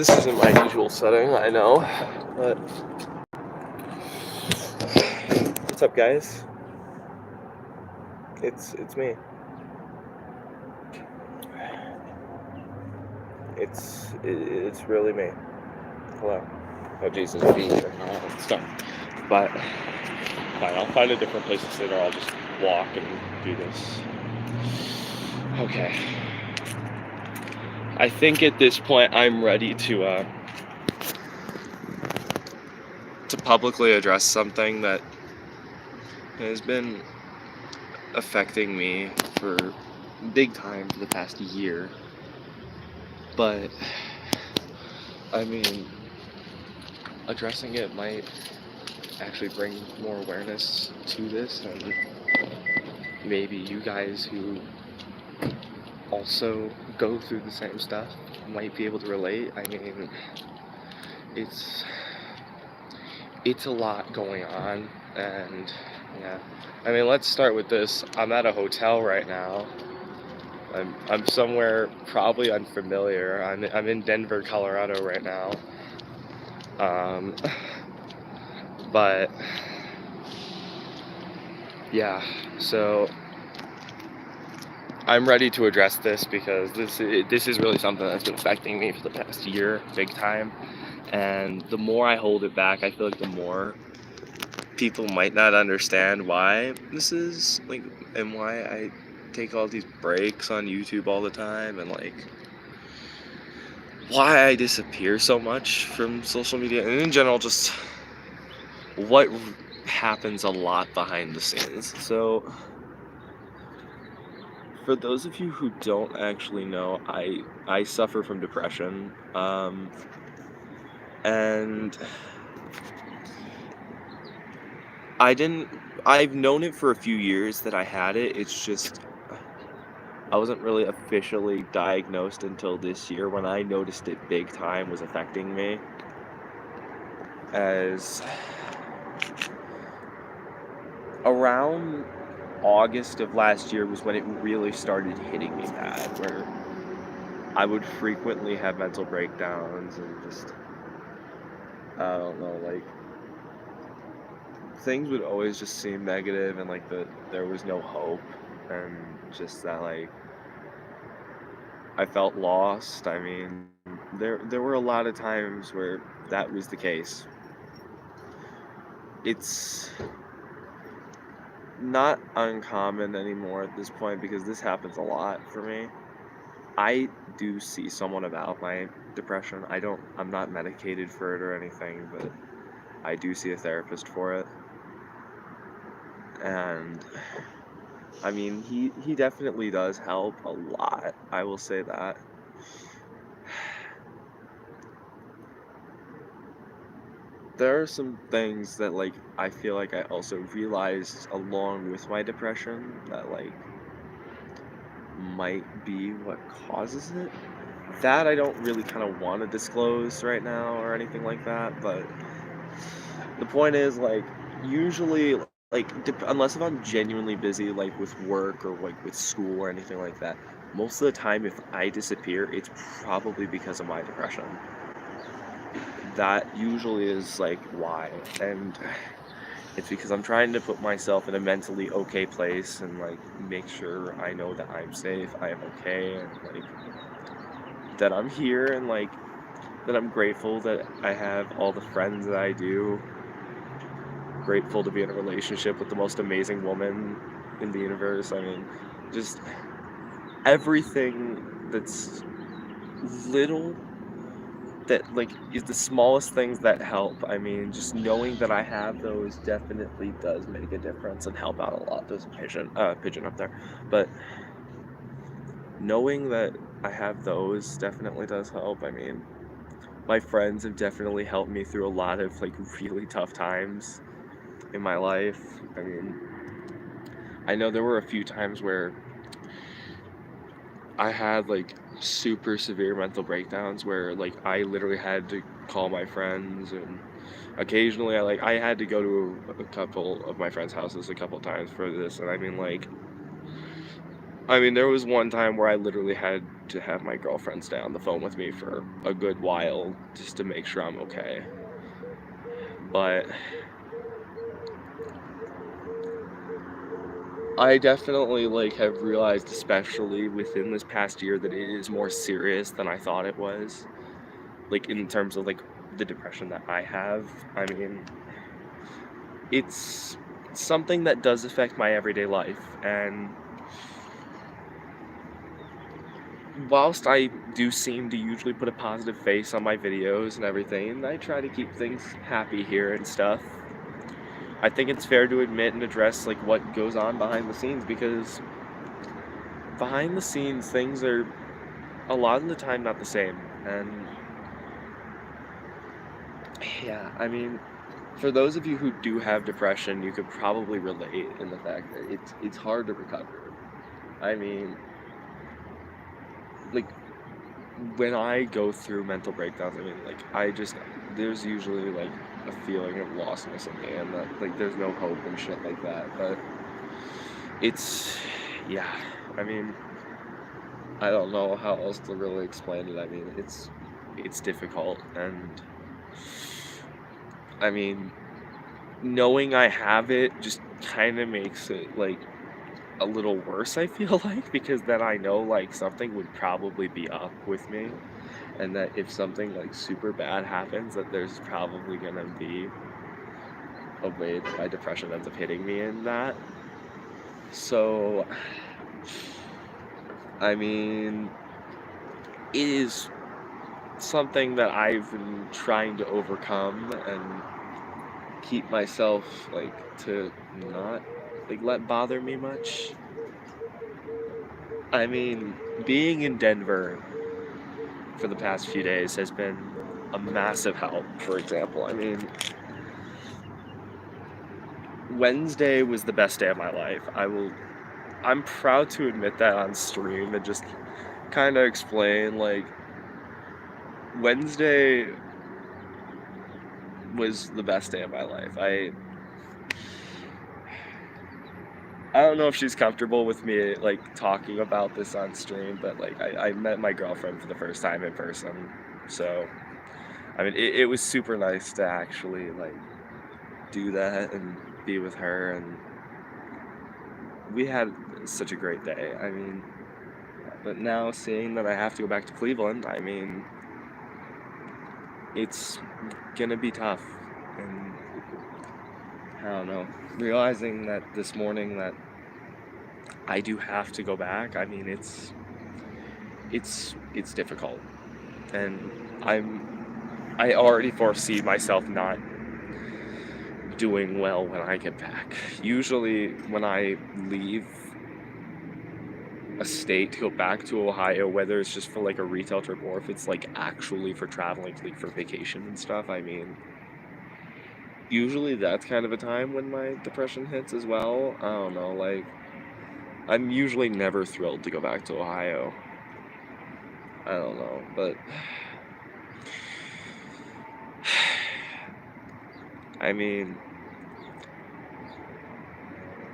This isn't my usual setting, I know, but what's up, guys? It's me. It's really me. Hello. Oh Jesus, V. Stop. But fine, I'll find a different place to sit, or I'll just walk and do this. Okay. I think at this point I'm ready to publicly address something that has been affecting me for big time for the past year. But I mean, addressing it might actually bring more awareness to this, and maybe you guys who also go through the same stuff might be able to relate. I mean, it's a lot going on, and yeah. I mean, let's start with this. I'm at a hotel right now. I'm somewhere probably unfamiliar. I'm in Denver, Colorado right now. But yeah, so I'm ready to address this because this is really something that's been affecting me for the past year, big time. And the more I hold it back, I feel like the more people might not understand why this is, like, and why I take all these breaks on YouTube all the time, and like why I disappear so much from social media, and in general just what happens a lot behind the scenes. So for those of you who don't actually know, I suffer from depression, and I've known it for a few years that I had it. It's just I wasn't really officially diagnosed until this year, when I noticed it big time was affecting me. As around August of last year was when it really started hitting me bad, where I would frequently have mental breakdowns and just, I don't know, like, things would always just seem negative, and like there was no hope, and just that, like, I felt lost. I mean, there were a lot of times where that was the case. It's not uncommon anymore at this point, because this happens a lot for me. I do see someone about my depression. I'm not medicated for it or anything, but I do see a therapist for it. And I mean, he definitely does help a lot, I will say that. There are some things that, like, I feel like I also realized along with my depression that, like, might be what causes it. That I don't really kind of want to disclose right now or anything like that, but the point is, like, usually, like, unless if I'm genuinely busy, like, with work or, like, with school or anything like that, most of the time if I disappear, it's probably because of my depression. That usually is, like, why, and it's because I'm trying to put myself in a mentally okay place, and, like, make sure I know that I'm safe, I am okay, and, like, that I'm here, and, like, that I'm grateful that I have all the friends that I do. Grateful to be in a relationship with the most amazing woman in the universe. I mean, just everything that's little, that, like, is the smallest things that help. I mean, just knowing that I have those definitely does make a difference and help out a lot. There's a pigeon up there. But knowing that I have those definitely does help. I mean, my friends have definitely helped me through a lot of, like, really tough times in my life. I mean, I know there were a few times where I had, like, super severe mental breakdowns where, like, I literally had to call my friends, and occasionally I had to go to a couple of my friends' houses a couple times for this. And I mean, like, I mean, there was one time where I literally had to have my girlfriend stay on the phone with me for a good while just to make sure I'm okay. But I definitely, like, have realized, especially within this past year, that it is more serious than I thought it was. Like, in terms of, like, the depression that I have. I mean, it's something that does affect my everyday life, and whilst I do seem to usually put a positive face on my videos and everything, and I try to keep things happy here and stuff, I think it's fair to admit and address, like, what goes on behind the scenes, because behind the scenes, things are a lot of the time not the same. And yeah, I mean, for those of you who do have depression, you could probably relate in the fact that it's hard to recover. I mean, like, when I go through mental breakdowns, I mean, like, there's usually, like, a feeling of lostness in me, and that, like, there's no hope and shit like that, but it's, yeah, I mean, I don't know how else to really explain it. I mean, it's difficult, and I mean, knowing I have it just kind of makes it, like, a little worse, I feel like, because then I know, like, something would probably be up with me, and that if something, like, super bad happens, that there's probably gonna be a way that my depression ends up hitting me in that. So, I mean, it is something that I've been trying to overcome and keep myself, like, to not, like, let bother me much. I mean, being in Denver for the past few days has been a massive help, for example. I mean, Wednesday was the best day of my life. I'm proud to admit that on stream and just kind of explain, like, Wednesday was the best day of my life. I don't know if she's comfortable with me, like, talking about this on stream, but, like, I met my girlfriend for the first time in person, so, I mean, it was super nice to actually, like, do that and be with her, and we had such a great day. I mean, but now seeing that I have to go back to Cleveland, I mean, it's gonna be tough, and I don't know, realizing that this morning that I do have to go back, I mean, it's difficult, and I already foresee myself not doing well when I get back. Usually when I leave a state to go back to Ohio, whether it's just for, like, a retail trip or if it's, like, actually for traveling, like, for vacation and stuff, I mean, usually that's kind of a time when my depression hits as well. I don't know, like, I'm usually never thrilled to go back to Ohio. I don't know, but I mean,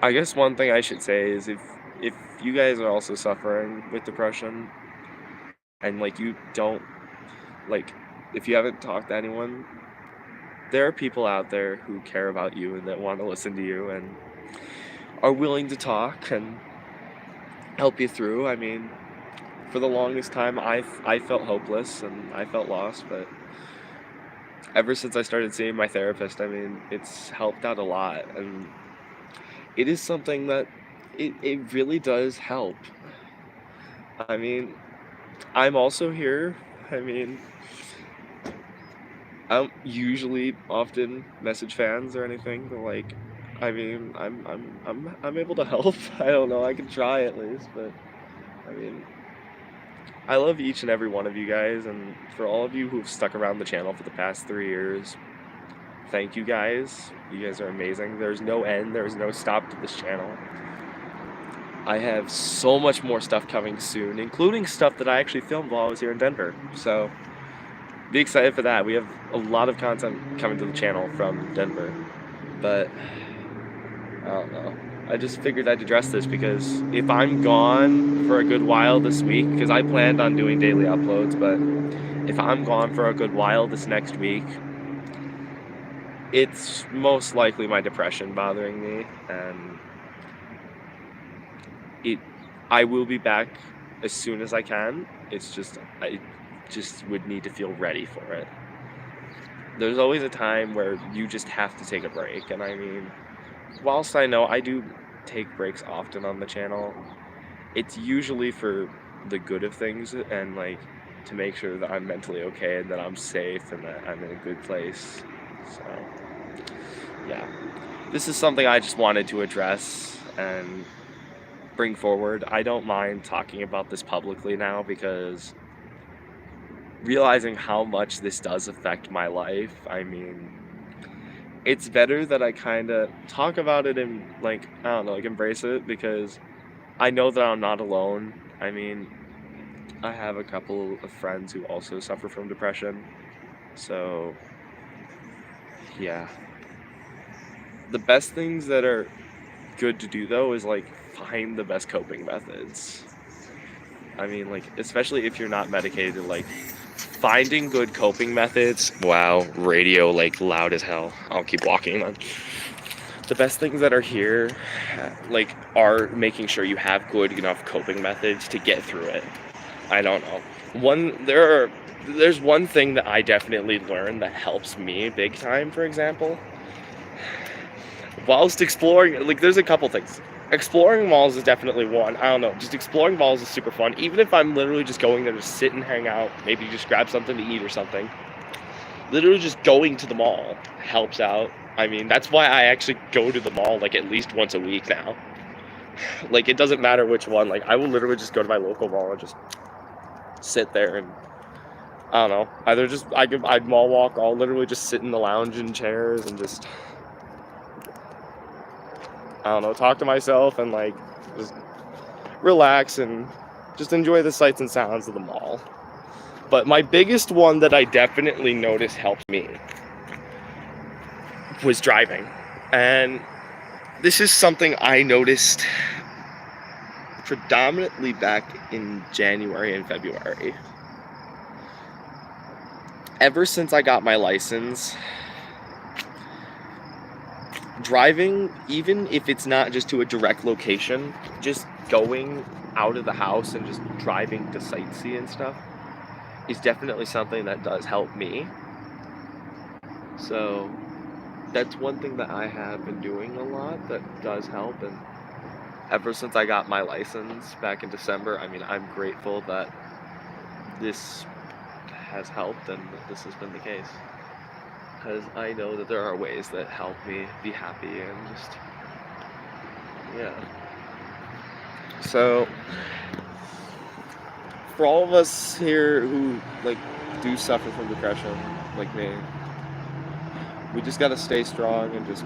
I guess one thing I should say is if you guys are also suffering with depression and, like, you don't, like, if you haven't talked to anyone, there are people out there who care about you and that want to listen to you and are willing to talk and help you through. I mean, for the longest time, I felt hopeless and I felt lost, but ever since I started seeing my therapist, I mean, it's helped out a lot, and it is something that it really does help. I mean, I'm also here. I mean, I don't usually often message fans or anything, but, like, I mean, I'm able to help. I don't know, I can try at least, but I mean, I love each and every one of you guys, and for all of you who've stuck around the channel for the past 3 years, thank you guys. You guys are amazing. There's no end, there's no stop to this channel. I have so much more stuff coming soon, including stuff that I actually filmed while I was here in Denver, so be excited for that. We have a lot of content coming to the channel from Denver, but I don't know. I just figured I'd address this because if I'm gone for a good while this week, because I planned on doing daily uploads, but if I'm gone for a good while this next week, it's most likely my depression bothering me, and I will be back as soon as I can. It's just, I just would need to feel ready for it. There's always a time where you just have to take a break, and I mean, whilst I know I do take breaks often on the channel, it's usually for the good of things and like to make sure that I'm mentally okay and that I'm safe and that I'm in a good place. So yeah, this is something I just wanted to address and bring forward. I don't mind talking about this publicly now because realizing how much this does affect my life, I mean, it's better that I kind of talk about it and like, I don't know, like embrace it, because I know that I'm not alone. I mean, I have a couple of friends who also suffer from depression. So yeah, the best things that are good to do though is like find the best coping methods. I mean, like, especially if you're not medicated, like finding good coping methods. Wow, radio like loud as hell. I'll keep walking then. The best things that are here, like, are making sure you have good enough coping methods to get through it. I don't know. There's one thing that I definitely learned that helps me big time, for example. Whilst exploring, like, there's a couple things. Exploring malls is definitely one. I don't know, just exploring malls is super fun. Even if I'm literally just going there to sit and hang out, maybe just grab something to eat or something. Literally just going to the mall helps out. I mean, that's why I actually go to the mall like at least once a week now. Like, it doesn't matter which one. Like, I will literally just go to my local mall and just sit there and, I don't know, either just, I'd mall walk, or I'll literally just sit in the lounge in chairs and just, I don't know, talk to myself and like just relax and just enjoy the sights and sounds of the mall. But my biggest one that I definitely noticed helped me was driving. And this is something I noticed predominantly back in January and February. Ever since I got my license, driving, even if it's not just to a direct location, just going out of the house and just driving to sightsee and stuff is definitely something that does help me. So that's one thing that I have been doing a lot that does help. And ever since I got my license back in December, I mean, I'm grateful that this has helped and that this has been the case, because I know that there are ways that help me be happy and just, yeah. So for all of us here who like do suffer from depression like me, we just got to stay strong and just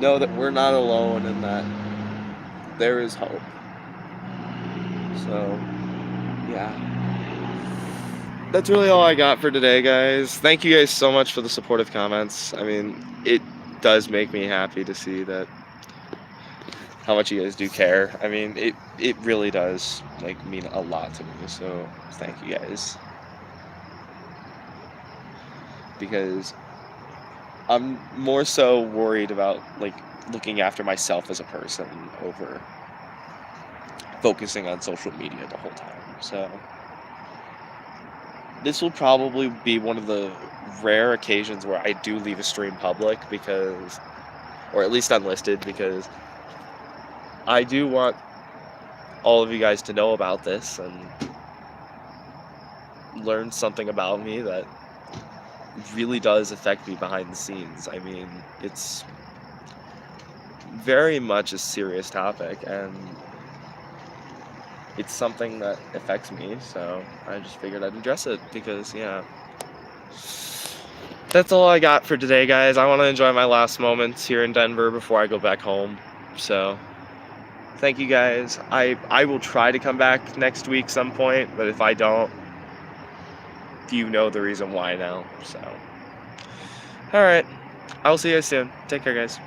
know that we're not alone and that there is hope. So yeah, that's really all I got for today, guys. Thank you guys so much for the supportive comments. I mean, it does make me happy to see that how much you guys do care. I mean, it really does like mean a lot to me. So thank you guys, because I'm more so worried about like looking after myself as a person over focusing on social media the whole time. So this will probably be one of the rare occasions where I do leave a stream public, because, or at least unlisted, because I do want all of you guys to know about this and learn something about me that really does affect me behind the scenes. I mean, it's very much a serious topic and it's something that affects me, so I just figured I'd address it because, yeah. That's all I got for today, guys. I want to enjoy my last moments here in Denver before I go back home. So thank you guys. I will try to come back next week some point, but if I don't, you know the reason why now. So alright, I will see you guys soon. Take care, guys.